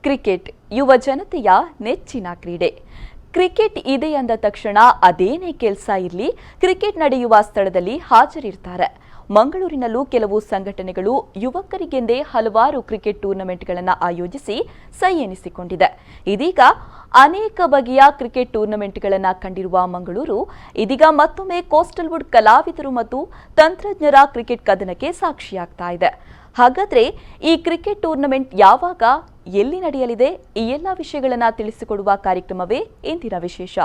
Cricket ಯುವ ಜನತೆಯ ನೆಚ್ಚಿನ ಕ್ರೀಡೆ. ಕ್ರಿಕೆಟ್ ಇದೆ ಅಂದ ತಕ್ಷಣ ಅದೇನೇ ಕೆಲಸ ಇರಲಿ, ಕ್ರಿಕೆಟ್ ನಡೆಯುವ ಸ್ಥಳದಲ್ಲಿ ಹಾಜರಿರ್ತಾರೆ. ಮಂಗಳೂರಿನಲ್ಲೂ ಕೆಲವು ಸಂಘಟನೆಗಳು ಯುವಕರಿಗೆಂದೇ ಹಲವಾರು ಕ್ರಿಕೆಟ್ ಟೂರ್ನಮೆಂಟ್ಗಳನ್ನು ಆಯೋಜಿಸಿ ಸೈ ಎನಿಸಿಕೊಂಡಿದೆ. ಇದೀಗ ಅನೇಕ ಬಗೆಯ ಕ್ರಿಕೆಟ್ ಟೂರ್ನಮೆಂಟ್ಗಳನ್ನು ಕಂಡಿರುವ ಮಂಗಳೂರು ಇದೀಗ ಮತ್ತೊಮ್ಮೆ ಕೋಸ್ಟಲ್ ವುಡ್ ಕಲಾವಿದರು ಮತ್ತು ತಂತ್ರಜ್ಞರ ಕ್ರಿಕೆಟ್ ಕದನಕ್ಕೆ ಸಾಕ್ಷಿಯಾಗ್ತಾ ಇದೆ. ಹಾಗಾದ್ರೆ ಈ ಕ್ರಿಕೆಟ್ ಟೂರ್ನಮೆಂಟ್ ಯಾವಾಗ, ಎಲ್ಲಿ ನಡೆಯಲಿದೆ, ಈ ಎಲ್ಲ ವಿಷಯಗಳನ್ನು ತಿಳಿಸಿಕೊಡುವ ಕಾರ್ಯಕ್ರಮವೇ ಇಂದಿನ ವಿಶೇಷ.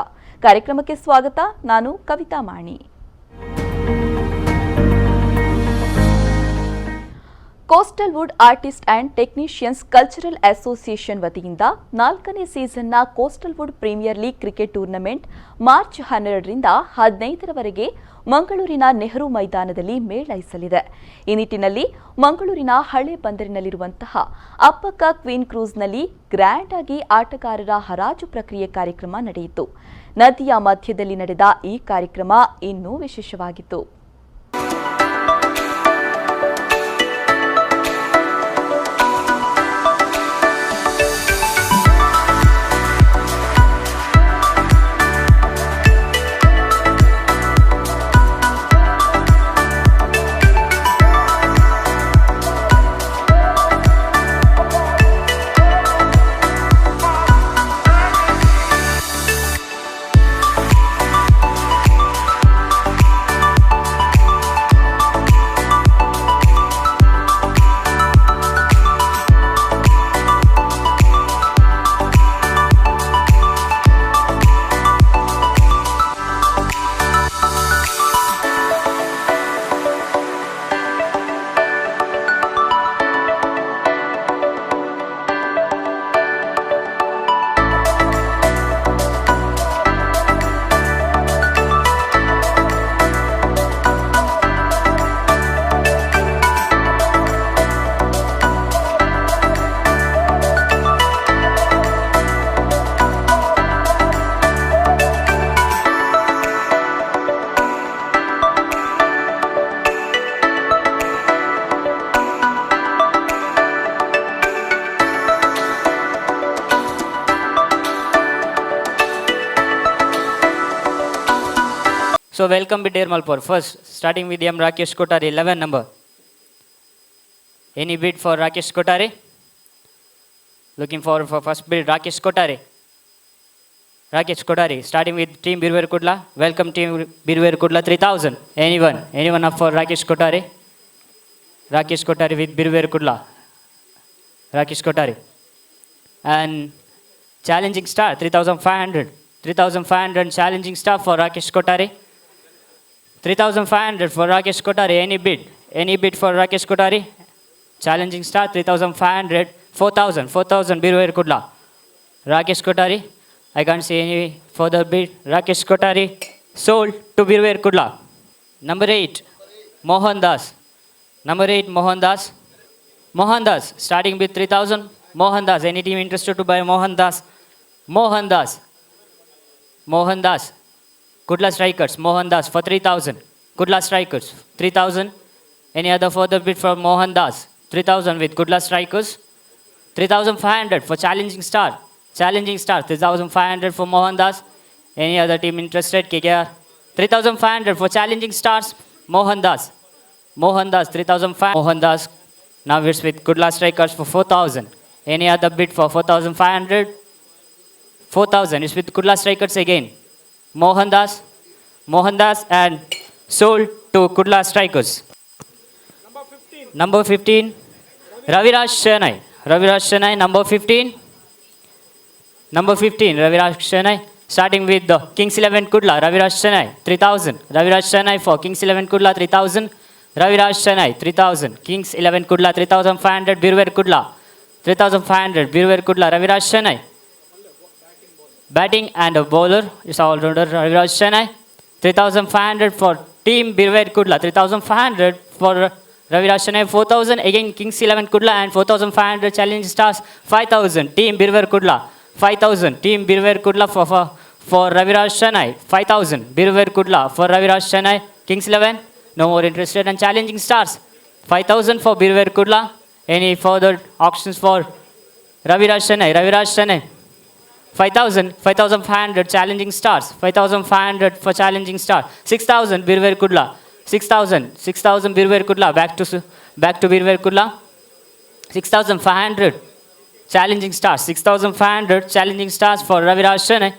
ಕಾರ್ಯಕ್ರಮಕ್ಕೆ ಸ್ವಾಗತ. ನಾನು Kavitha Mani. Coastal Wood Artist and Technicians Cultural Association ವತಿಯಿಂದ 4ನೇ ಸೀಸನ್ನ Coastal Wood Premier League cricket tournament March 12ರಿಂದ 15ರವರೆಗೆ ಮಂಗಳೂರಿನ ನೆಹರು ಮೈದಾನದಲ್ಲಿ ಮೇಳೈಸಲಿದೆ. ಈ ನಿಟ್ಟಿನಲ್ಲಿ ಮಂಗಳೂರಿನ ಹಳೆ ಬಂದರಿನಲ್ಲಿರುವಂತಹ ಅಪ್ಪಕ್ಕ ಕ್ವೀನ್ ಕ್ರೂಸ್ನಲ್ಲಿ ಗ್ರ್ಯಾಂಡ್ ಆಗಿ ಆಟಗಾರರ ಹರಾಜು ಪ್ರಕ್ರಿಯೆ ಕಾರ್ಯಕ್ರಮ ನಡೆಯಿತು. ನದಿಯ ಮಧ್ಯದಲ್ಲಿ ನಡೆದ ಈ ಕಾರ್ಯಕ್ರಮ ಇನ್ನೂ ವಿಶೇಷವಾಗಿತ್ತು. So welcome with dear Malpur. First, starting with M. Rakesh Kotari, 11 number. Any bid for Rakesh Kotari? Looking forward for first bid, Rakesh Kotari. Rakesh Kotari, starting with Team Birwer Kudla. Welcome Team Birwer Kudla, 3000. Anyone? Anyone up for Rakesh Kotari? Rakesh Kotari with Birwer Kudla. Rakesh Kotari. And challenging star, 3500. 3500 challenging star for Rakesh Kotari. 3500 for Rakesh Kotari. Any bid? Any bid for Rakesh Kotari? Challenging star, 3500. 4000. 4000 Birwer Kudla. Rakesh Kotari. I can't see any further bid. Rakesh Kotari sold to Birwer Kudla. Number 8, Mohan Das. Number 8, Mohan Das. Mohan Das, starting with 3000. Mohan Das. Any team interested to buy Mohan Das? Mohan Das. Mohan Das. Kudla Strikers. Mohan Das for 3000. Kudla Strikers. 3000. Any other further bid for Mohan Das? 3000 with Kudla Strikers. 3500 for Challenging Star. Challenging Star. 3500 for Mohan Das. Any other team interested? KKR. 3500 for Challenging Stars. Mohan Das. Mohan Das. 3500. Mohan Das. Now it's with Kudla Strikers for 4000. Any other bid for 4500? 4000 is with Kudla Strikers again. Mohan Das. Mohan Das and sold to Kudla Strikers. Number 15. Raviraj Shenai. Raviraj Shenai, number 15. Number 15, Raviraj Shenai. Starting with the Kings 11 Kudla. Raviraj Shenai, 3000. Raviraj Shenai for Kings 11 Kudla, 3000. Raviraj Shenai, 3000. Kings 11 Kudla, 3500. Birwer Kudla, 3500. Birwer Kudla. Raviraj Shenai. Batting and a bowler is all-rounder Raviraj Shenai. 3500 for Team Birwer Kudla. 3500 for Raviraj Shenai. 4000 again Kings 11 Kudla and 4500 Challenge Stars. 5000 Team Birwer Kudla. 5000 Team Birwer Kudla for Raviraj Shenai. 5000 Birwer Kudla for Raviraj Shenai. Kings 11 no more interested and Challenging Stars. 5000 for Birwer Kudla. Any further auctions for Raviraj Chennai, Raviraj Chennai. 5,000, 5,500 challenging stars. 5,500 for challenging star. 6,000 Birver Kudla. 6,000, 6,000 Birver Kudla. Back to Birver Kudla. 6,500 challenging stars. 6,500 challenging stars for Raviraj Chennai.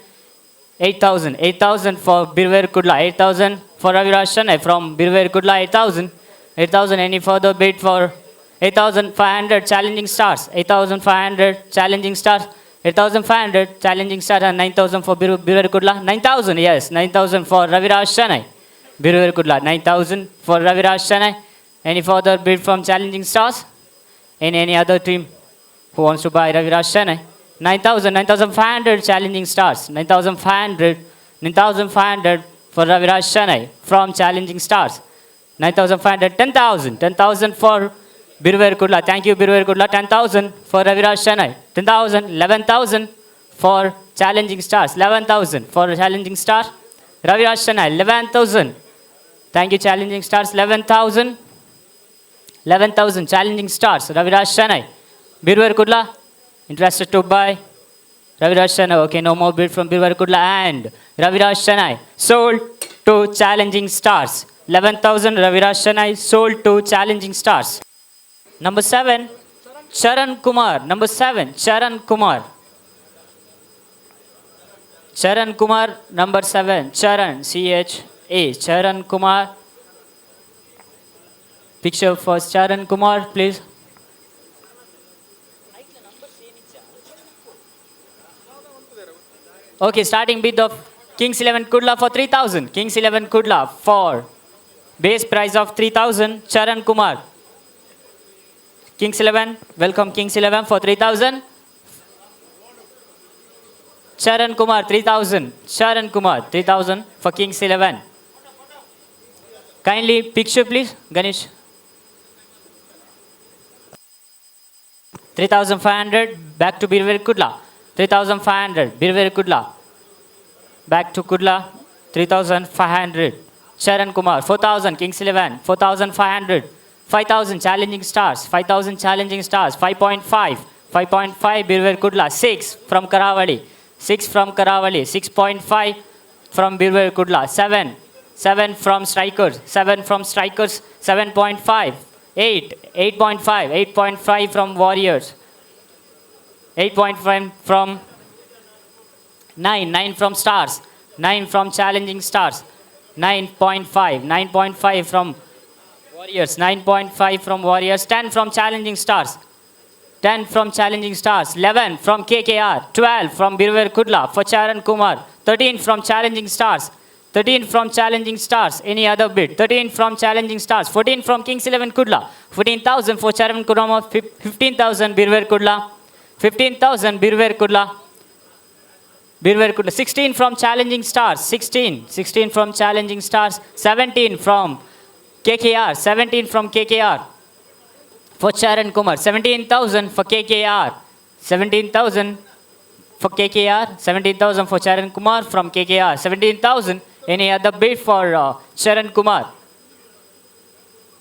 8,000, 8,000 for Birver Kudla. 8,000 for Raviraj Chennai from Birver Kudla. 8,000, 8,000. Any further bid for 8,500 challenging stars? 8,500 challenging stars. 8,500 challenging stars and 9,000 for Birver Kudla. 9,000, yes, 9,000 for Raviraj Chennai. Birver Kudla, 9,000 for Raviraj Chennai. Any further bid from challenging stars? Any other team who wants to buy Raviraj Chennai? 9,000, 9,500 challenging stars. 9,500, 9,500 for Raviraj Chennai from challenging stars. 9,500, 10,000, 10,000 for Birver Kudla. Thank you, Birver Kudla. 10,000 for Raviraj Chennai. 10,000, 11,000 for challenging stars. 11,000 for challenging star. Raviraj Chennai, 11,000. Thank you, challenging stars. 11,000. 11,000 challenging stars. Raviraj Chennai. Birver Kudla, interested to buy Raviraj Chennai. Okay, no more bid from Birver Kudla. And Raviraj Chennai sold to challenging stars. 11,000 Raviraj Chennai sold to challenging stars. Number 7, Charan Kumar. Number 7, Charan Kumar. Charan Kumar, number 7. Charan, C-H-A. Charan Kumar. Picture for Charan Kumar, please. Okay, starting bid of Kings 11 Kudla for 3,000. Kings 11 Kudla for base price of 3,000. Charan Kumar. Kings 11, welcome Kings 11 for 3,000. Charan Kumar, 3,000. Charan Kumar, 3,000 for Kings 11. Kindly picture, please, Ganesh. 3,500, back to Birver Kudla. 3,500, Birver Kudla. Back to Kudla, 3,500. Charan Kumar, 4,000, Kings 11, 4,500. 5,000 challenging stars, 5,000 challenging stars, 5.5, 5.5 Birver Kudla, 6 from Karavali, 6 from Karavali, 6.5 from Birver Kudla, 7, 7 from Strikers, 7 from Strikers, 7.5, 8, 8.5, 8.5 from Warriors, 8.5 from 9, 9 from Stars, 9 from Challenging Stars, 9.5, 9.5 from Warriors, 9.5 from Warriors, 10 from Challenging Stars, 10 from Challenging Stars, 11 from KKR, 12 from Birver Kudla for Charan Kumar, 13 from Challenging Stars, 13 from Challenging Stars, any other bid, 13 from Challenging Stars, 14 from Kings 11 Kudla, 14,000 for Charan Kumar, 15,000 Birver Kudla, 15,000 Birver Kudla, Birver Kudla, 16 from Challenging Stars, 16 from Challenging Stars, 17 from KKR, 17 from KKR for Charan Kumar, 17,000 for KKR, 17,000 for KKR, 17,000 for Charan Kumar from KKR, 17,000. Any other bid for Charan Kumar?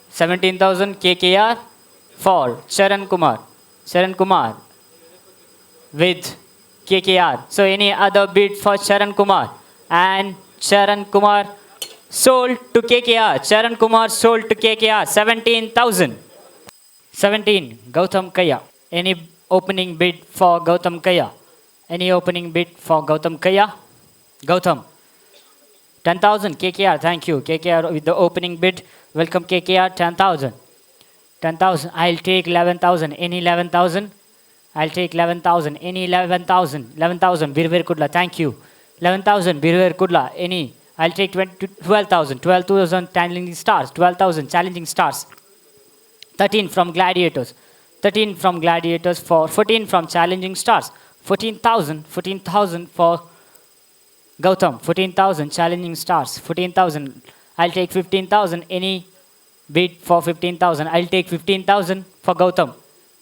17,000 KKR for Charan Kumar. Charan Kumar with KKR. So any other bid for Charan Kumar? And Charan Kumar sold to KKR. Charan Kumar sold to KKR. 17,000. 17. Gautam Kaya. Any opening bid for Gautam Kaya? Any opening bid for Gautam Kaya? Gautam. 10,000 KKR. Thank you. KKR with the opening bid. Welcome KKR. 10,000. 10,000. I'll take 11,000. Any 11,000? I'll take 11,000. Any 11,000? 11,000. Birver Kudla. Thank you. 11,000. Birver Kudla. Any? I'll take 12,000. 12,000 challenging stars. 12,000 challenging stars. 13 from Gladiators. 13 from Gladiators for 14 from challenging stars. 14,000. 14,000 for Gautam. 14,000 challenging stars. 14,000. I'll take 15,000. Any bid for 15,000? I'll take 15,000 for Gautam.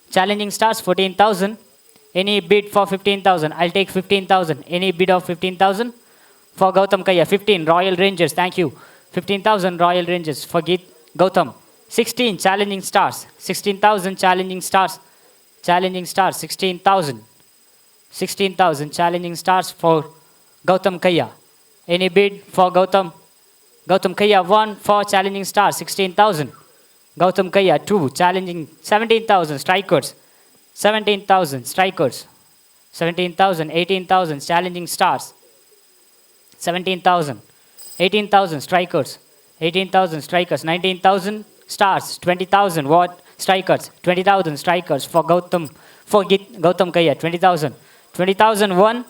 Challenging stars 14,000. Any bid for 15,000? I'll take 15,000. Any bid of 15,000 for Gautam Kaya? 15 Royal Rangers. Thank you. 15,000 Royal Rangers for Gautam. 16 challenging stars. 16,000 challenging stars. Challenging Stars, 16,000. 16,000 Challenging Stars for Gautam Kaya. Any bid for Gautam? Gautam Kaya 1 for Challenging Stars, 16,000. Gautam Kaya 2, challenging 17,000 strikers. 17,000 strikers. 17,000, 18,000 Challenging Stars. 17,000. 18,000 strikers. 18,000 strikers. 19,000 stars. 20,000 what? Strikers. 20,000 strikers for Gautam Kaya. 20,000. 20,000 1.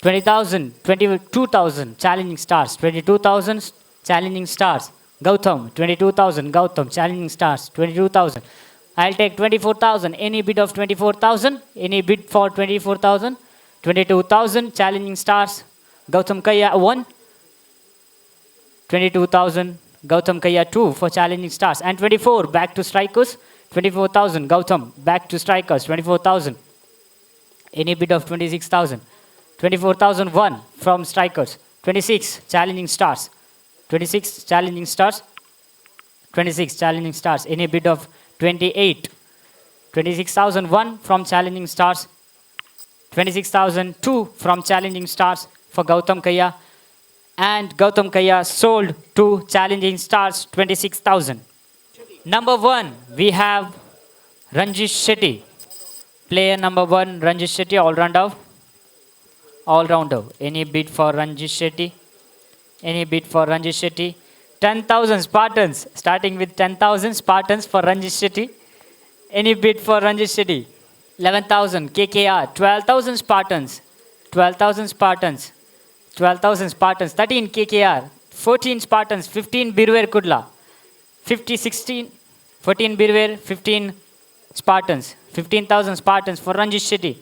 20,000. 22,000 Challenging Stars. 22,000 Challenging Stars. Gautam. 22,000 Gautam Challenging Stars. 22,000. I'll take 24,000. Any bid of 24,000? Any bid for 24,000? 22,000 Challenging Stars. Gautam Kaya 1. 22,000 Gautam Kaya 2 for Challenging Stars. And 24 back to strikers. 24,000 Gautam back to strikers. 24,000. Any bid of 26,000. 24,001 from strikers. 26 Challenging Stars. 26 Challenging Stars. 26 Challenging Stars. Any bid of 28. 26,001 from Challenging Stars. 26,002 from Challenging Stars for Gautam Kaya. And Gautam Kaya sold to Challenging Stars 26,000. Number 1, we have Ranjish Shetty. Player number 1, Ranjish Shetty, all-rounder. All-rounder. Any bid for Ranjish Shetty? Any bid for Ranjish Shetty? 10,000 Spartans. Starting with 10,000 Spartans for Ranjish Shetty. Any bid for Ranjish Shetty? 11,000 KKR. 12,000 Spartans. 12,000 Spartans. 12,000 Spartans. 13 KKR. 14 Spartans. 15 Birwer Kudla. 16. 14 Birwer. 15 Spartans. 15,000 Spartans for Ranjish Shetty.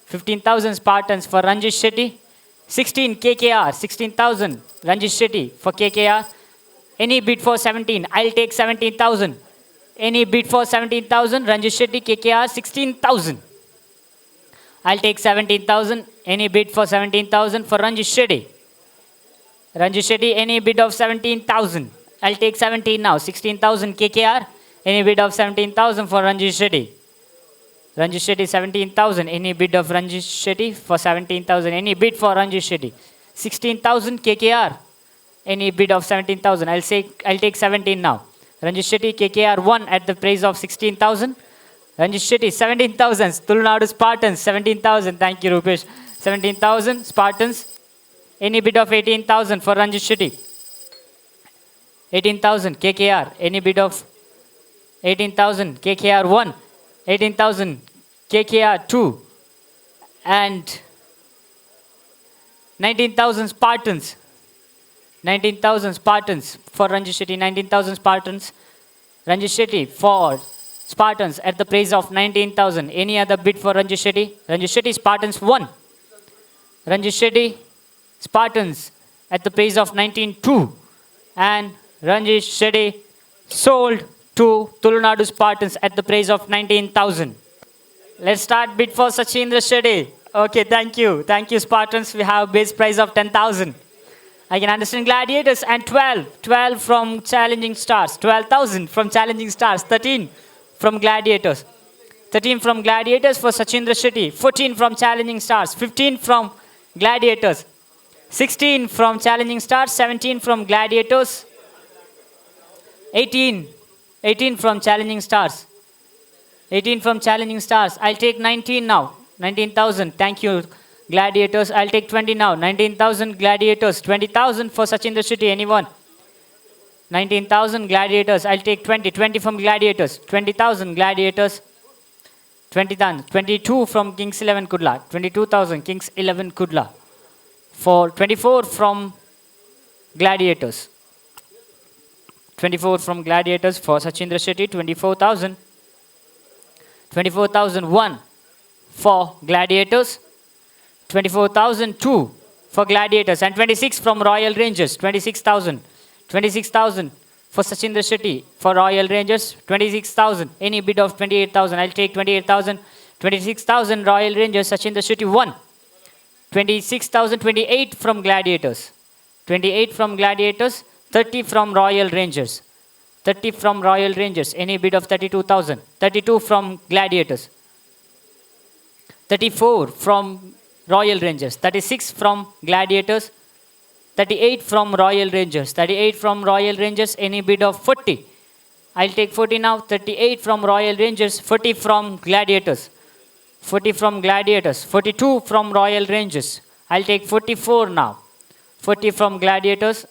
15,000 Spartans for Ranjish Shetty. 16 KKR. 16,000 Ranjish Shetty for KKR. Any bid for 17? I'll take 17,000. Any bid for 17,000? Ranjish Shetty, KKR, 16,000. I'll take 17,000. Any bid for 17,000 for Ranjish Shetty? Ranjish Shetty, any bid of 17,000? I'll take 17 now. 16,000 KKR. Any bid of 17,000 for Ranjish Shetty? Ranjish Shetty, 17,000. Any bid of Ranjish Shetty for 17,000? Any bid for Ranjish Shetty? 16,000 KKR. Any bid of 17,000? I'll take 17 now. Ranjish Shetty, KKR 1 at the price of 16,000. Ranjish Shetty, 17,000. Tulnadu Spartans, 17,000. Thank you, Rupesh. 17,000 Spartans. Any bid of 18,000 for Ranjish Shetty? 18,000 KKR. Any bid of 18,000 KKR 1. 18,000 KKR 2. And 19,000 Spartans. 19,000 Spartans for Ranjish Shetty. 19,000 Spartans. Ranjish Shetty for Spartans at the price of 19,000. Any other bid for Ranjish Shetty? Ranjish Shetty Spartans 1. Ranjish Shetty Spartans at the price of 19,200. And Ranjish Shetty sold to Tulnadu Spartans at the price of 19,000. Let's start bid for Sachindra Shetty. Okay, thank you. Thank you, Spartans. We have base price of 10,000. I can understand Gladiators and 12 from Challenging Stars, 12,000 from Challenging Stars, 13 from Gladiators, 13 from Gladiators for Sachindra Shetty, 14 from Challenging Stars, 15 from Gladiators, 16 from Challenging Stars, 17 from Gladiators, 18 from Challenging Stars, 18 from Challenging Stars. I'll take 19 now, 19,000. Thank you, Gladiators. I'll take 20 now. 19,000 Gladiators. 20,000 for Sachindra Shetty. Anyone? 19,000 Gladiators. I'll take 20. 20 from Gladiators. 20,000 Gladiators. 20,000. 22 from Kings 11 Kudla. 22,000 Kings 11 Kudla. For 24 from Gladiators. 24 from Gladiators for Sachindra Shetty. 24,000. 24,001 for Gladiators. 24,002 for Gladiators and 26 from Royal Rangers. 26,000. 26,000 for Sachindra Shetty for Royal Rangers. 26,000. Any bid of 28,000. I'll take 28,000. 26,000 Royal Rangers. Sachindra Shetty 1. 26,000. 28 from Gladiators. 28 from Gladiators. 30 from Royal Rangers. 30 from Royal Rangers. Any bid of 32,000. 32 from Gladiators. 34 from Royal Rangers, 36 from Gladiators, 38 from Royal Rangers, 38 from Royal Rangers, any bid of 40. I'll take 40 now, 38 from Royal Rangers, 40 from Gladiators, 40 from Gladiators, 42 from Royal Rangers. I'll take 44 now, 40 from Gladiators,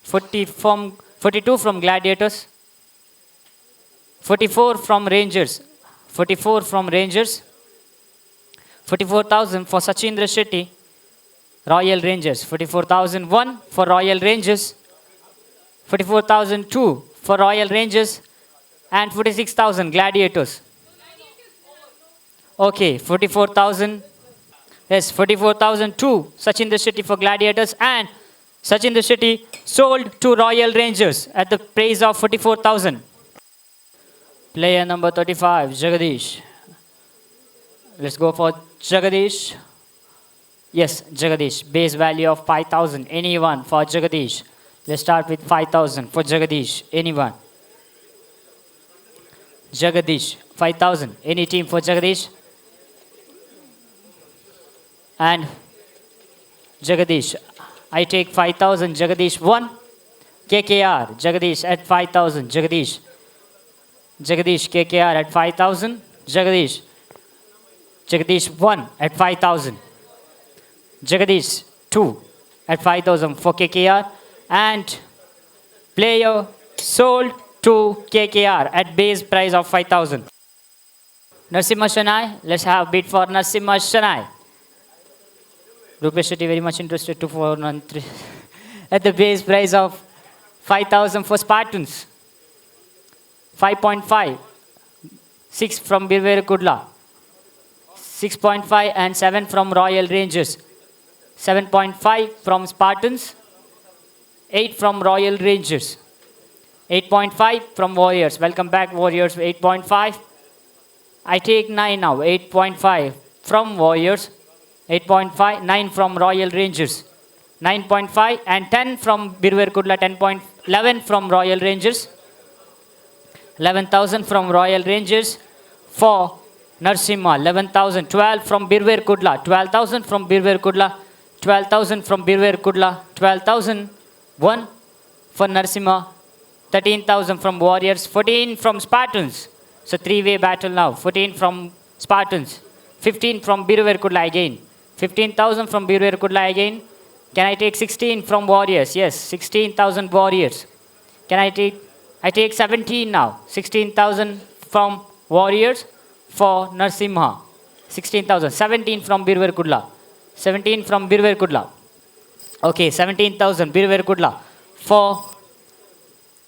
42 from Gladiators, 44 from Rangers, 44 from Rangers, 44,000 for Sachindra Shetty, Royal Rangers, 44,001 for Royal Rangers, 44,002 for Royal Rangers, and 46,000 Gladiators. Okay, 44,000. Yes, 44,002 Sachindra Shetty for Gladiators, and Sachindra Shetty sold to Royal Rangers at the price of 44,000. Player number 35, Jagadish. Let's go for Jagadish. Yes, Jagadish. Base value of 5,000. Anyone for Jagadish? Let's start with 5,000 for Jagadish. Anyone? Jagadish, 5,000. Any team for Jagadish? And Jagadish. I take 5,000. Jagadish 1. KKR. Jagadish at 5,000. Jagadish. Jagadish KKR at 5,000. Jagadish. Jagadish 1 at 5,000. Jagadish 2 at 5,000 for KKR. And player sold to KKR at base price of 5,000. Narsimha Shanai. Let's have bid for Narsimha Shanai. Rupesh Shetty very much interested to 413 at the base price of 5,000 for Spartans. 5.5. 6 from Birver Kudla. 6.5 and 7 from Royal Rangers. 7.5 from Spartans. 8 from Royal Rangers. 8.5 from Warriors. Welcome back, Warriors. 8.5. I take 9 now. 8.5 from Warriors. 8.5. 9 from Royal Rangers. 9.5 and 10 from Birver Kudla. 10.11 from Royal Rangers. 11,000 from Royal Rangers for Narsimha. 11,000. 12 from Birver Kudla. 12,000 from Birver Kudla. 12,000 from Birver Kudla. 12,000. 1 for Narsimha. 13,000 from Warriors. 14 from Spartans. So three-way battle now. 14 from Spartans. 15 from Birver Kudla again. 15,000 from Birver Kudla again. Can I take 16 from Warriors? Yes, 16,000 Warriors. Can I take 17 now. 16,000 from Warriors for Narsimha. 16,000. 17 from Birver Kudla. 17 from Birver Kudla. Okay, 17,000 Birver Kudla for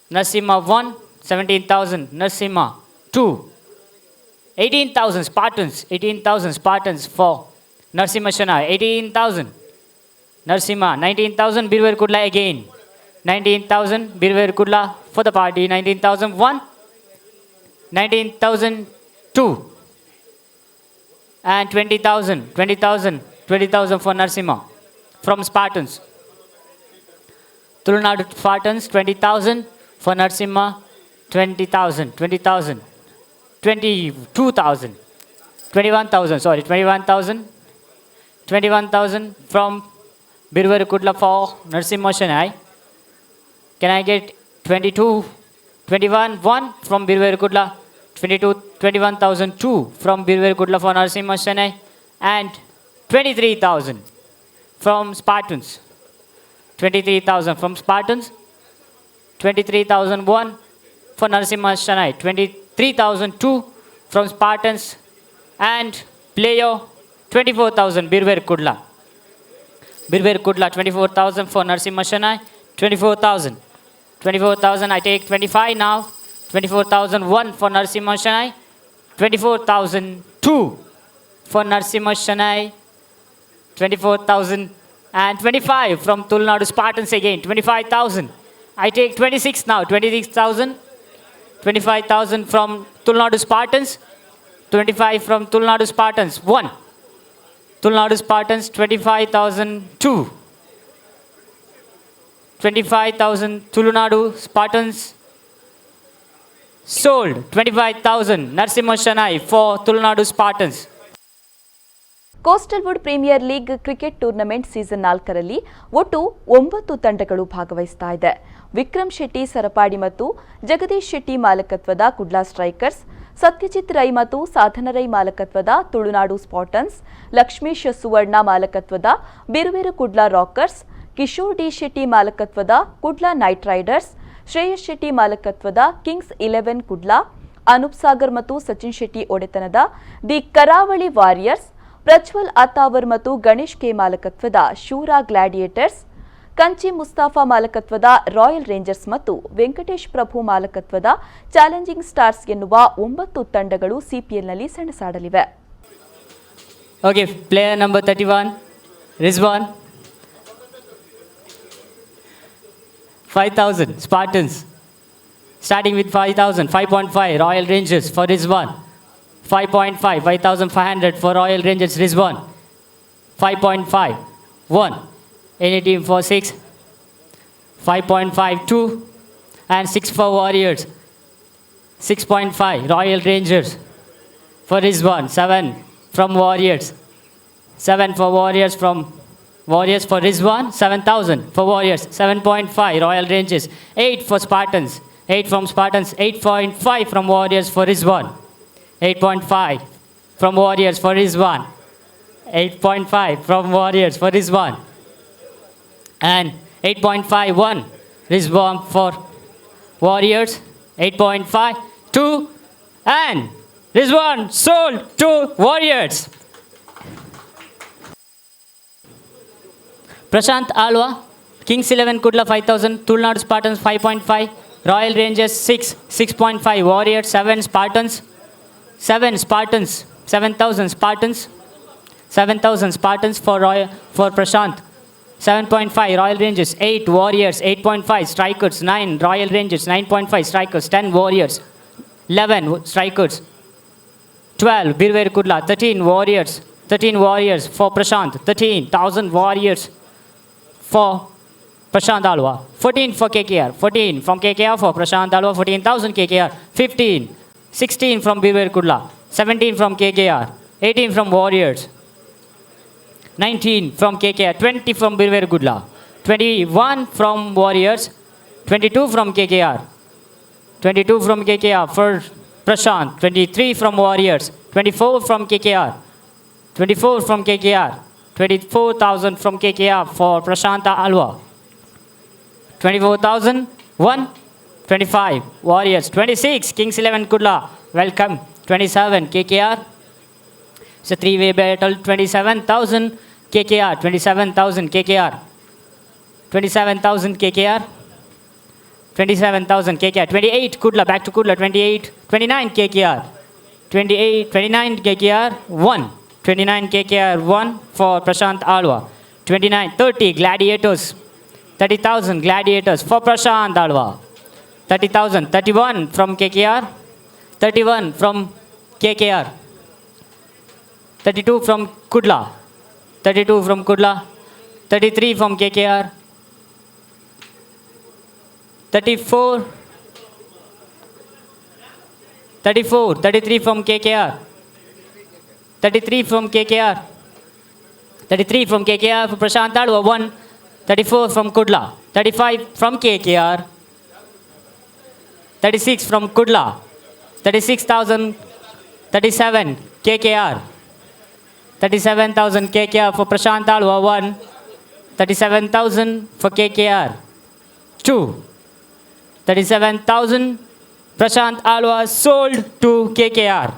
Narsimha 1. 17,000 Narsimha 2. 18,000 Spartans. 18,000 Spartans for Narsimha Shanai. 18,000 Narsimha. 19,000 Birver Kudla again. 19,000 Birver Kudla for the party. 19,001. 19,002. And 20,000. 20,000. 20,000 for Narsimha from Spartans. Tulnadu Spartans 20,000 for Narsimha. 20,000. 20,000. 22,000. 21,000. Sorry, 21,000. 21,000 from Birver Kudla for Narsimha Shanai. Can I get 22, 21, 1 from Birver Kudla? 21,002 from Birver Kudla for Narsimha Shanai. And 23,000 from Spartans. 23,000 from Spartans. 23,001 for Narsimha Shanai. 23,002 from Spartans. And player 24,000 Birver Kudla. Birver Kudla 24,000 for Narsimha Shanai. 24,000. 24,000. I take 25 now. 24,001 for Narsimha Shanai. 24,002 for Narsimha Shanai. 24,000 and 25 from Tulnadu Spartans again. 25,000. I take 26 now. 26,000. 25,000 from Tulnadu Spartans. 25 from Tulnadu Spartans. 1. Tulnadu Spartans 25,002. 25,000 Tulnadu Spartans sold. 25,000 Narsimha Shanai for Tulnadu Spartans. Coastal Wood Premier League cricket tournament season 4ರಲ್ಲಿ ಒಟ್ಟು 9 ತಂಡಗಳು ಭಾಗವಹಿಸ್ತಾ ಇದೆ. ವಿಕ್ರಮ್ ಶೆಟ್ಟಿ ಸರಪಾಡಿ ಮತ್ತು ಜಗದೀಶ್ ಶೆಟ್ಟಿ ಮಾಲಕತ್ವದ Kudla Strikers, Satyajit Rai ಮತ್ತು ಸಾಧನ ರೈ ಮಾಲಕತ್ವದ Tulunadu Spartans, Lakshmish Suvarna ಮಾಲಕತ್ವದ ಬಿರುವೇರು ಕುಡ್ಲಾ ರಾಕರ್ಸ್, ಕಿಶೋರ್ ಡಿ ಶೆಟ್ಟಿ ಮಾಲಕತ್ವದ ಕುಡ್ಲಾ ನೈಟ್ ರೈಡರ್ಸ್, ಶ್ರೇಯಸ್ ಶೆಟ್ಟಿ ಮಾಲಕತ್ವದ ಕಿಂಗ್ಸ್ 11 ಕುಡ್ಲಾ, ಅನೂಪ್ ಸಾಗರ್ ಮತ್ತು ಸಚಿನ್ ಶೆಟ್ಟಿ ಒಡೆತನದ ದಿ ಕರಾವಳಿ ವಾರಿಯರ್ಸ್, ಪ್ರಜ್ವಲ್ ಅತಾವರ್ ಮತ್ತು ಗಣೇಶ್ ಕೆ ಮಾಲಕತ್ವದ ಶೂರಾ ಗ್ಲಾಡಿಯೇಟರ್ಸ್, ಕಂಚಿ ಮುಸ್ತಾಫಾ ಮಾಲಕತ್ವದ ರಾಯಲ್ ರೇಂಜರ್ಸ್ ಮತ್ತು ವೆಂಕಟೇಶ್ ಪ್ರಭು ಮಾಲಕತ್ವದ ಚಾಲೆಂಜಿಂಗ್ ಸ್ಟಾರ್ಸ್ ಎನ್ನುವ 9 ತಂಡಗಳು ಸಿಪಿಎಲ್ನಲ್ಲಿ ಸೆಣಸಾಡಲಿವೆ. Okay, player number 31, Rizwan. 5,000 Spartans. Starting with 5,000, 5.5 Royal Rangers for Rizwan. 5.5, 5,500 for Royal Rangers Rizwan. 5.5, 1. Any team for 6. 5.5, 2. And 6 for Warriors. 6.5 Royal Rangers for Rizwan. 7 from Warriors. 7 for Warriors from Warriors for Rizwan. 7,000 for Warriors. 7.5 Royal Rangers. 8 for Spartans. 8 from Spartans. 8.5 from Warriors for Rizwan. 8.5 from Warriors for Rizwan. 8.5 from Warriors for Rizwan. And 8.51 Rizwan for Warriors. 8.5, 2. And Rizwan sold to Warriors. Prashant Alwa, Kings 11 Kudla 5,000, Tulnadu Spartans 5.5, Royal Rangers 6, 6.5, Warriors 7 Spartans, 7 Spartans, 7,000 Spartans, 7,000 Spartans for Prashant, 7.5 Royal Rangers, 8 Warriors, 8.5 Strikers, 9 Royal Rangers, 9.5 Strikers, 10 Warriors, 11 Strikers, 12 Birver Kudla, 13 Warriors for Prashant, 13,000 Warriors for Prashant Alwa, 14 for KKR, 14 from KKR for Prashant Alwa, 14,000 KKR, 15, 16 from Birver Kudla, 17 from KKR, 18 from Warriors, 19 from KKR, 20 from Birver Kudla, 21 from Warriors, 22 from KKR, 22 from KKR for Prashant, 23 from Warriors, 24 from KKR, 24 from KKR, 24,000 from KKR for Prashant Alwa, 24,000, 1, 25 Warriors, 26 Kings 11 Kudla, welcome, 27 KKR, it's a three-way battle, 27,000 KKR, 27,000 KKR, 27,000 KKR, 27,000 KKR, 28 Kudla, back to Kudla, 28, 29 KKR, 28, 29 KKR, 1, 29 KKR, 1 for Prashant Alwa, 29, 30 Gladiators, 30,000 Gladiators for Prashant Alwa, 30,000, 31 from KKR, 31 from KKR, 32 from Kudla, 32 from Kudla, 33 from KKR, 34, 34, 33 from KKR, 33 from KKR, 33 from KKR for Prashant Alwa, 1, 34 from Kudla, 35 from KKR, 36 from Kudla, 36,000, 37 KKR, 37,000 KKR for Prashant Alwa, 1, 37,000 for KKR, 2, 37,000 Prashant Alwa sold to KKR.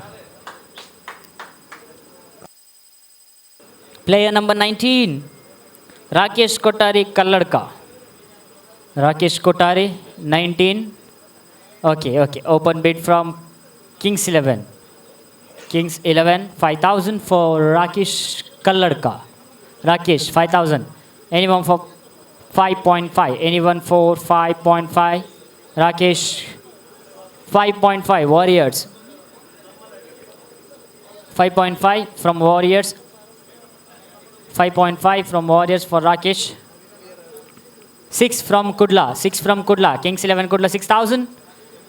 Player number 19, Rakesh Kothari Kalladka. Rakesh Kothari, 19. Okay, open bid from Kings 11. Kings 11, 5,000 for Rakesh Kalladka. Rakesh, 5,000. Anyone for 5.5? Anyone for 5.5? Rakesh, 5.5, Warriors. 5.5 from Warriors. 5.5 from Warriors for Rakesh. 6 from Kudla. 6 from Kudla. Kings 11 Kudla, 6,000.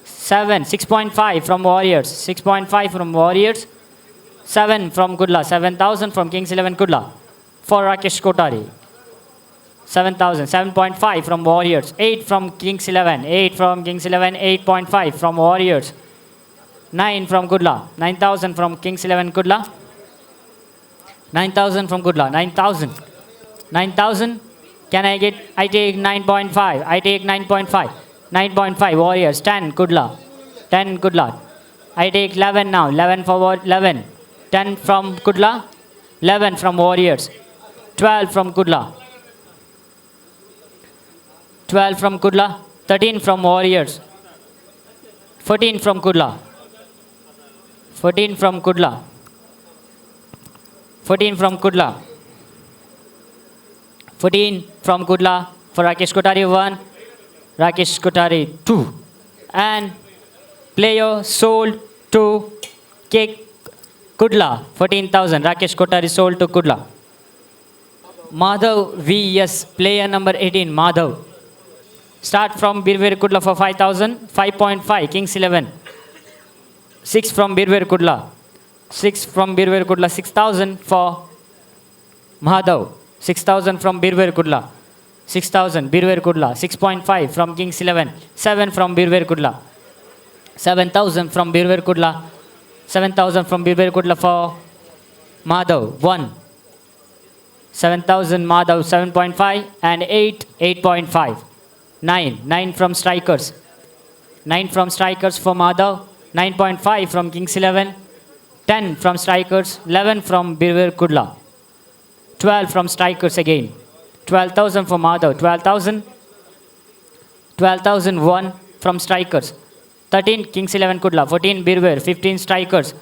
7, 6.5 from Warriors. 6.5 from Warriors. 7 from Kudla. 7,000 from Kings 11 Kudla. For Rakesh Kotari. 7,000. 7.5 from Warriors. 8 from Kings 11. 8 from Kings 11. 8.5 from Warriors. 9 from Kudla. 9,000 from Kings 11 Kudla. 9,000 from Kudla. 9,000. 9,000. Can I get? I take 9.5. I take 9.5. 9.5 Warriors. 10 Kudla. 10 Kudla. I take 11 now. 11 for 11. 10 from Kudla. 11 from Warriors. 12 from Kudla. 12 from Kudla. 13 from Warriors. 14 from Kudla. 14 from Kudla. 14 from Kudla. 14 from Kudla for Rakesh Kotari 1, Rakesh Kotari 2. And player sold to Kudla, 14,000. Rakesh Kotari sold to Kudla. Madhav vs. player number 18, Madhav. Start from Birver Kudla for 5,000. 5.5, Kings 11. 6 from Birver Kudla. 6 from Birver Kudla, 6,000 for Madhav. 6,000 from Birver Kudla. 6,000, Birver Kudla. 6.5 from Kings 11. 7 from Birver Kudla. 7,000 from Birver Kudla. 7,000 from Birver Kudla for Madhav. 1. 7,000 Madhav. 7.5 and 8. 8.5. 9. 9 from Strikers. 9 from Strikers for Madhav. 9.5 from Kings 11. 10 from Strikers. 11 from Birver Kudla. 12 from Strikers again. 12,000 for Madhav. 12,000. 12,001 from Strikers. 13 Kings 11 Kudla. 14 Birver. 15 Strikers.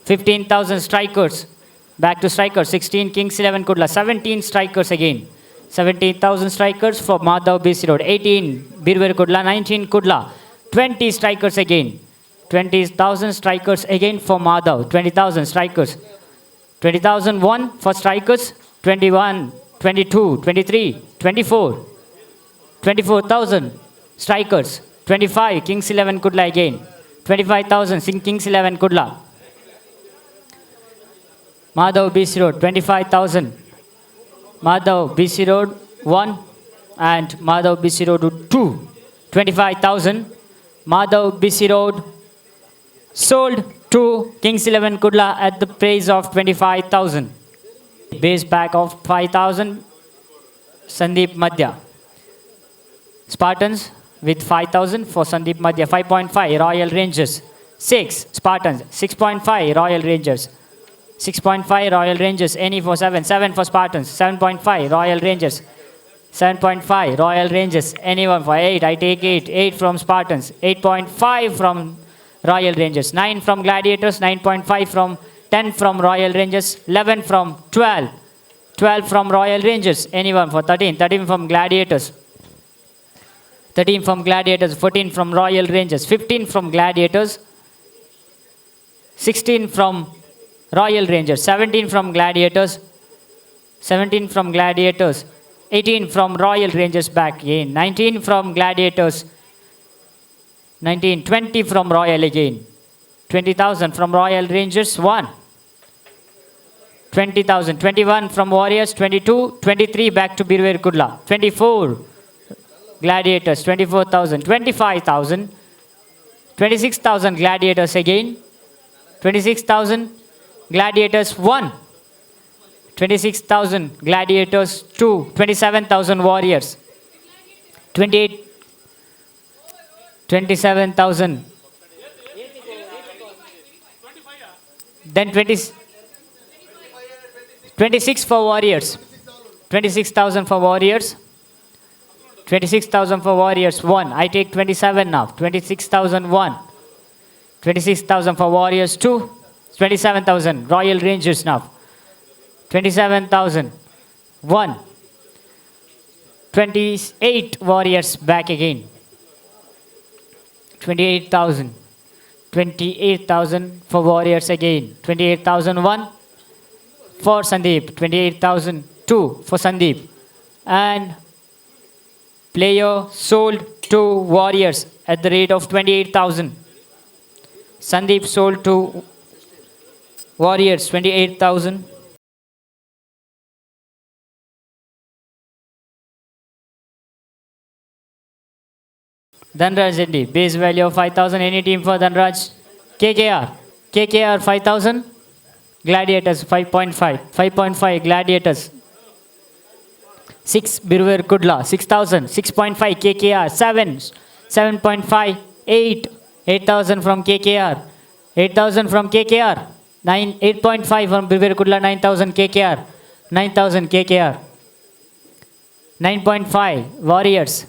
15,000 Strikers. Back to Strikers. 16 Kings 11 Kudla. 17 Strikers again. 17,000 Strikers for Madhav BC Road. 18 Birver Kudla. 19 Kudla. 20 Strikers again. 20,000 Strikers again for Madhav. 20,000 Strikers. 20,001 for Strikers. 21, 22, 23, 24. 24,000 Strikers. 25 Kings 11 Kudla again. 25,000 Kings 11 Kudla. Madhav BC Road. 25,000. Madhav BC Road 1 and Madhav BC Road 2. 25,000. Madhav BC Road sold to Kings 11 Kudla at the price of 25,000. Base pack of 5,000. Sandeep Madhya. Spartans with 5,000 for Sandeep Madhya. 5.5 Royal Rangers. 6 Spartans. 6.5 Royal Rangers. 6.5 Royal Rangers. Any for 7. 7 for Spartans. 7.5 Royal Rangers. 7.5 Royal Rangers. Anyone for 8. I take 8. 8 from Spartans. 8.5 from Royal Rangers. 9 from Gladiators. 9.5 from 10 from Royal Rangers. 11 from 12. 12 from Royal Rangers. Anyone for 13. 13 from Gladiators. 13 from Gladiators. 14 from Royal Rangers. 15 from Gladiators. 16 from Royal Rangers. 17 from Gladiators. 17 from Gladiators. 18 from Royal Rangers back again. 19 from Gladiators. 19. 20 from Royal again. 20,000 from Royal Rangers. 1. 20,000. 21 from Warriors. 22. 23 back to Birver Kudla. 24 Gladiators. 24,000. 25,000. 26,000 Gladiators again. 26,000 Gladiators 1. 26,000 Gladiators 2. 27,000 Warriors. 27,000. Then 26 for Warriors. 26,000 for Warriors. 26,000 for Warriors 1. I take 27 now. 26,001. 26,000 for Warriors 2. 27,000 Royal Rangers now. 27,000 1. 28 Warriors back again. 28,000. 28,000 for Warriors again. 28,001 for Sandeep. 28,002 for Sandeep. And player sold to Warriors at the rate of 28,000. Sandeep sold to Warriors 28,000. Dhanraj Reddy, base value of 5,000. Any team for Dhanraj? KKR 5,000. Gladiators 5.5. 5.5 Gladiators. 6 Birver Kudla 6,000. 6.5 KKR. 7. 7.5. 8. 8,000 from KKR. 8,000 from KKR. 9. 8.5 from Birver Kudla. 9,000 KKR. 9,000 KKR. 9.5 Warriors.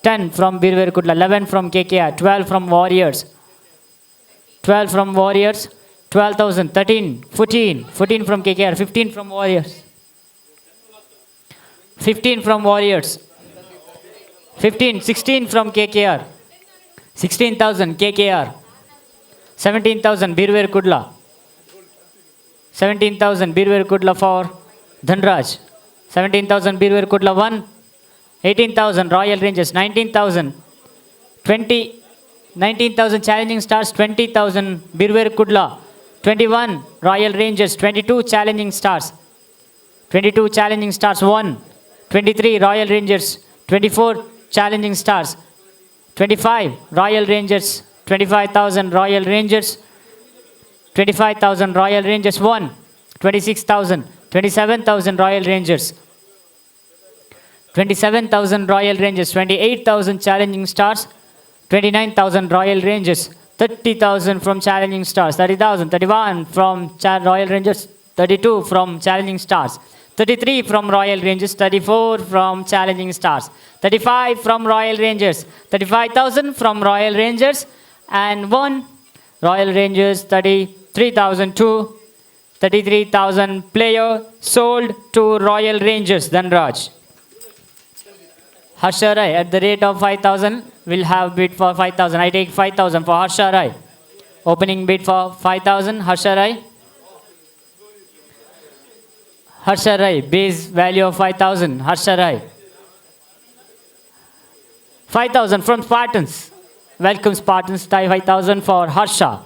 10 from Birver Kudla. 11 from KKR. 12 from Warriors. 12 from Warriors. 12,000. 13. 14. 14 from KKR. 15 from Warriors. 15 from Warriors. 15. 16 from KKR. 16,000 KKR. 17,000 Birver Kudla. 17,000 Birver Kudla for Dhanraj. 17,000 Birver Kudla 1. 18,000 Royal Rangers. 19,000. 20. 19,000 Challenging Stars. 20,000 Birver Kudla. 21 Royal Rangers. 22 Challenging Stars. 22 Challenging Stars 1. 23 Royal Rangers. 24 Challenging Stars. 25 Royal Rangers. 25,000 Royal Rangers. 25,000 Royal Rangers 1. 26,000. 27,000 Royal Rangers. 27,000 Royal Rangers. 28,000 Challenging Stars. 29,000 Royal Rangers. 30,000 from Challenging Stars. 30,000. 31 from Royal Rangers. 32 from Challenging Stars. 33 from Royal Rangers. 34 from Challenging Stars. 35 from Royal Rangers. 35,000 from Royal Rangers. And 1 Royal Rangers. 33,002. 33,000 player sold to Royal Rangers. Dhanraj. Harsha Rai at the rate of 5,000 will have bid for 5,000. I take 5,000 for Harsha Rai. Opening bid for 5,000. Harsha Rai. Harsha Rai. Base value of 5,000. Harsha Rai. 5,000 from Spartans. Welcome Spartans. 5,000 for Harsha.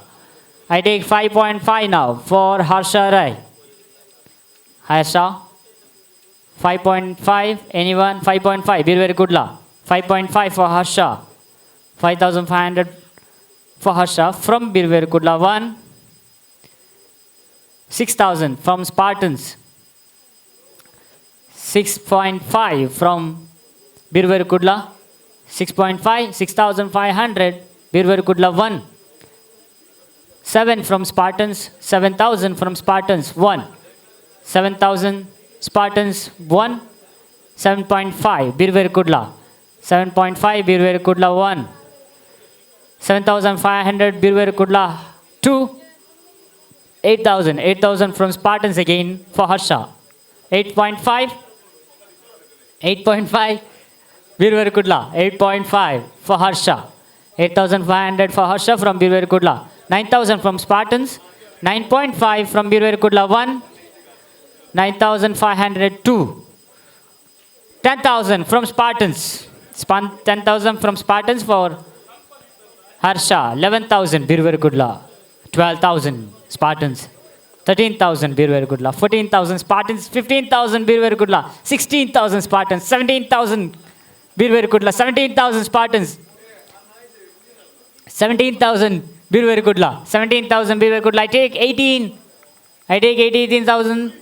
I take 5.5 now for Harsha Rai. Harsha. 5.5. Anyone? 5.5. Birver Kudla. 5.5 for Harsha. 5,500 for Harsha from Birver Kudla 1. 6,000 from Spartans. 6.5 from Birver Kudla. 6.5. 6,500 Birver Kudla 1. 7 from Spartans. 7,000 from Spartans 1. 7,000 Spartans 1. 7.5 Birver Kudla. 7.5 Birver Kudla 1. 7,500 Birver Kudla 2. 8,000. 8,000 from Spartans again for Harsha. 8.5. 8.5 Birver Kudla. 8.5 for Harsha. 8,500 for Harsha from Birver Kudla. 9,000 from Spartans. 9.5 from Birver Kudla 1. 9,502. 10,000 from Spartans. 10,000 from Spartans for Harsha. 11,000 Birver Kudla. 12,000 Spartans. 13,000 Birver Kudla. 14,000 Spartans. 15,000 Birver Kudla. 16,000 Spartans. 17,000 Birver Kudla. 17,000 Spartans. 17,000 Birver Kudla. 17,000 Birver Kudla. I take 18. I take 18,000.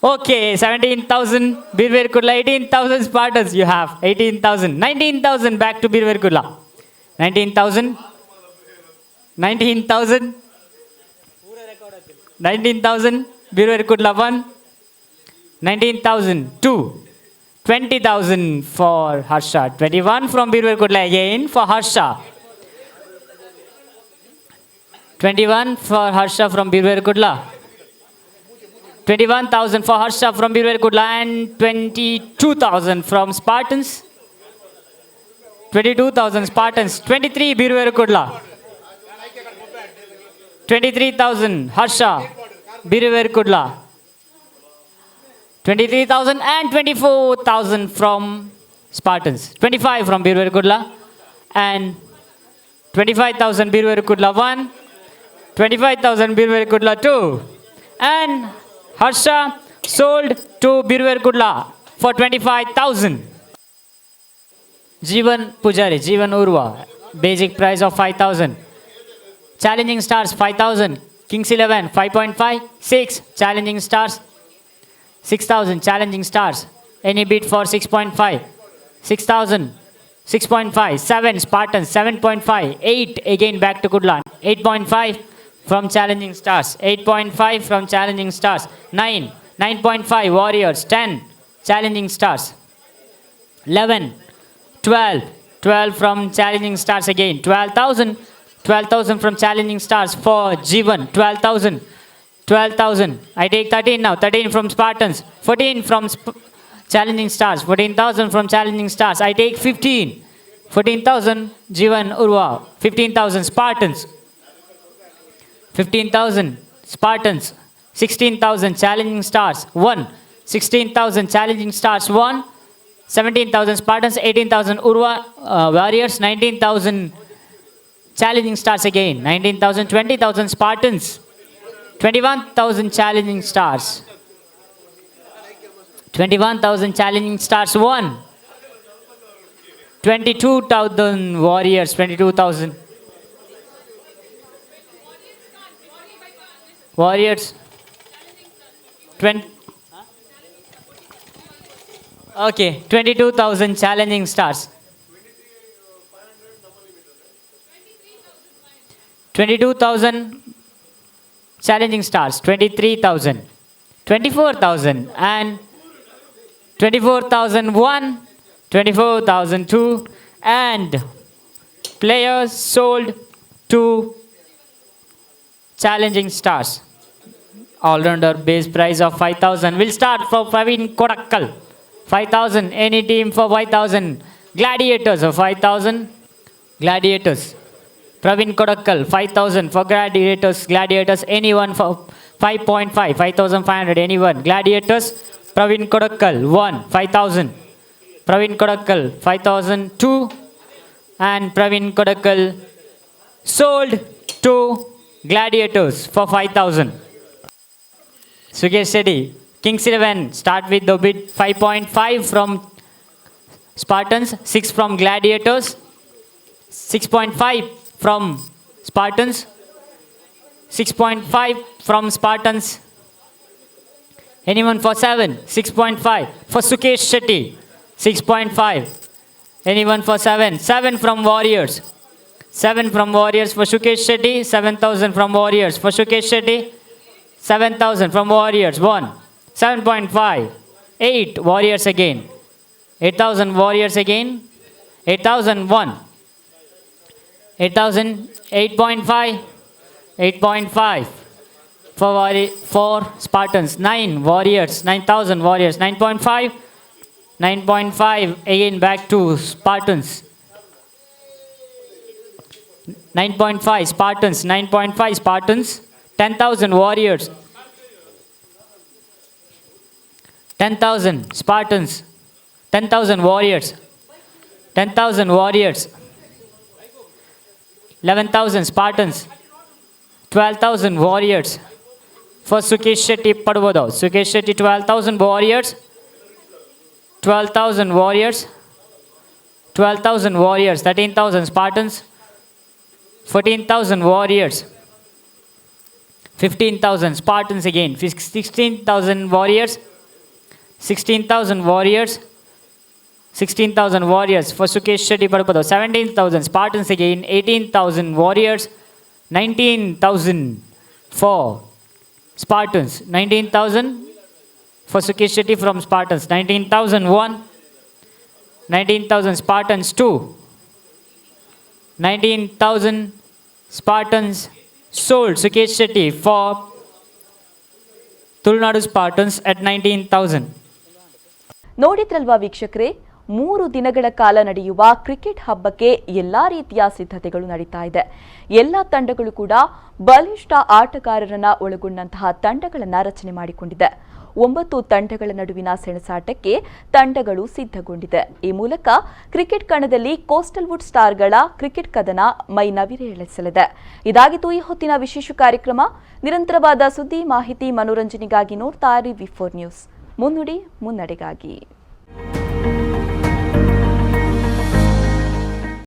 Okay, 17,000 Birver Kudla. 18,000 Spartans you have. 18,000. 19,000 back to Birver Kudla. 19,000. 19,000. 19,000 Birver Kudla 1. 19,000 2. 20,000 for Harsha. 21 from Birver Kudla again for Harsha. 21 for Harsha from Birver Kudla. 21,000 for Harsha from Birver Kudla and 22,000 from Spartans. 22,000 Spartans. 23 Birver Kudla. 23,000 Harsha Birver Kudla. 23,000 and 24,000 from Spartans. 25 from Birver Kudla and 25,000 Birver Kudla 1. 25,000 Birver Kudla 2. And Harsha sold to Birver Kudla for 25,000. Jeevan Pujari, Jeevan Urva, basic price of 5,000. Challenging Stars 5,000. Kings 11 5.5. 6 Challenging Stars 6,000. Challenging Stars. Any bid for 6.5. 6,000. 6.5. 7 Spartans 7.5. 8 again back to Kudlan. 8.5 from Challenging Stars. 8.5 from Challenging Stars. 9 9.5 Warriors. 10 Challenging Stars. 11 12 12 from Challenging Stars again. 12,000 12,000 from Challenging Stars for Jeevan. 12,000 12,000. I take 13 now. 13 from Spartans. 14 from Challenging Stars. 14,000 from Challenging Stars. I take 15. 14,000 Jeevan Urva. 15,000 Spartans. 15,000 Spartans. 16,000 Challenging Stars. 1 16,000 Challenging Stars. 1 17,000 Spartans. 18,000 Urva Warriors. 19,000 Challenging Stars again. 19,000 20,000 Spartans. 21,000 Challenging Stars. 21,000 Challenging Stars 1. 22,000 Warriors. 22,000 Warriors. 20. Okay, 22,000 Challenging Stars. 22,000 Challenging Stars. 23,000. 24,000 and 24,001, 24,002 and players sold to Challenging Stars. All-rounder base price of 5,000. We'll start for Praveen Kodakkal. 5,000. Any team for 5,000. Gladiators of 5,000. Gladiators. Praveen Kodakkal. 5,000 for Gladiators. Gladiators. Anyone for 5.5. 5,500. Anyone. Gladiators. Praveen Kodakkal 1 5,000. Praveen Kodakkal 5,002 and Praveen Kodakkal sold to Gladiators for 5,000. Sukesh Shetty, Kings 11 start with the bid 5.5 from Spartans, 6 from Gladiators, 6.5 from Spartans, 6.5 from Spartans. Anyone for 7? 6.5 for Sukesh Shetty. 6.5. Anyone for 7? 7 from Warriors. 7 from Warriors for Sukesh Shetty. 7,000 from Warriors for Sukesh Shetty. 7,000 from Warriors. 1. 7.5. 8 Warriors again. 8,000 Warriors again. 8,001. 8,000. 8.5. 8.5. For Spartans. 9 Warriors. 9,000 Warriors. 9.5. 9.5 again back to Spartans. 9.5 Spartans. 9.5 Spartans. 10,000 Warriors. 10,000 Spartans. 10,000 Warriors. 10,000 Warriors. 11,000 Spartans. 12,000 Warriors. For Sukesh Shetty Padvodao. Sukesh Shetty 12,000 Warriors. 12,000 Warriors. 12,000 Warriors. 13,000 Spartans. 14,000 Warriors. 15,000 Spartans again. 16,000 Warriors. 16,000 Warriors. 16,000 Warriors for Sukesh Shetty Padvodao. 17,000 Spartans again. 18,000 Warriors. 19,000 for Spartans. 19,000 for Sukesh Shetty from Spartans. 19,001. 19,000 Spartans 2. 19,000 Spartans sold Sukesh Shetty for Tulnadu Spartans at 19,000. ನೋಡಿದ್ರಲ್ವಾ ವೀಕ್ಷಕರೇ, 3 ದಿನಗಳ ಕಾಲ ನಡೆಯುವ cricket ಹಬ್ಬಕ್ಕೆ ಎಲ್ಲಾ ರೀತಿಯ ಸಿದ್ಧತೆಗಳು ನಡೀತಾ ಇದೆ. ಎಲ್ಲ ತಂಡಗಳು ಕೂಡ ಬಲಿಷ್ಠ ಆಟಗಾರರನ್ನ ಒಳಗೊಂಡಂತಹ ತಂಡಗಳನ್ನು ರಚನೆ ಮಾಡಿಕೊಂಡಿದೆ. 9 ತಂಡಗಳ ನಡುವಿನ ಸೆಣಸಾಟಕ್ಕೆ ತಂಡಗಳು ಸಿದ್ಧಗೊಂಡಿದೆ. ಈ ಮೂಲಕ ಕ್ರಿಕೆಟ್ ಕಣದಲ್ಲಿ ಕೋಸ್ಟಲ್ ವುಡ್ ಸ್ಟಾರ್ಗಳ ಕ್ರಿಕೆಟ್ ಕದನ ಮೈ ನವಿರೇಳಿಸಲಿದೆ. ಇದಾಗಿತ್ತು ಈ ಹೊತ್ತಿನ ವಿಶೇಷ ಕಾರ್ಯಕ್ರಮ. ನಿರಂತರವಾದ ಸುದ್ದಿ, ಮಾಹಿತಿ, ಮನೋರಂಜನೆಗಾಗಿ ನೋಡ್ತಾ ಇರಿ ವಿ4 ನ್ಯೂಸ್. ಮುನ್ನುಡಿ ಮುನ್ನಡೆಗಾಗಿ.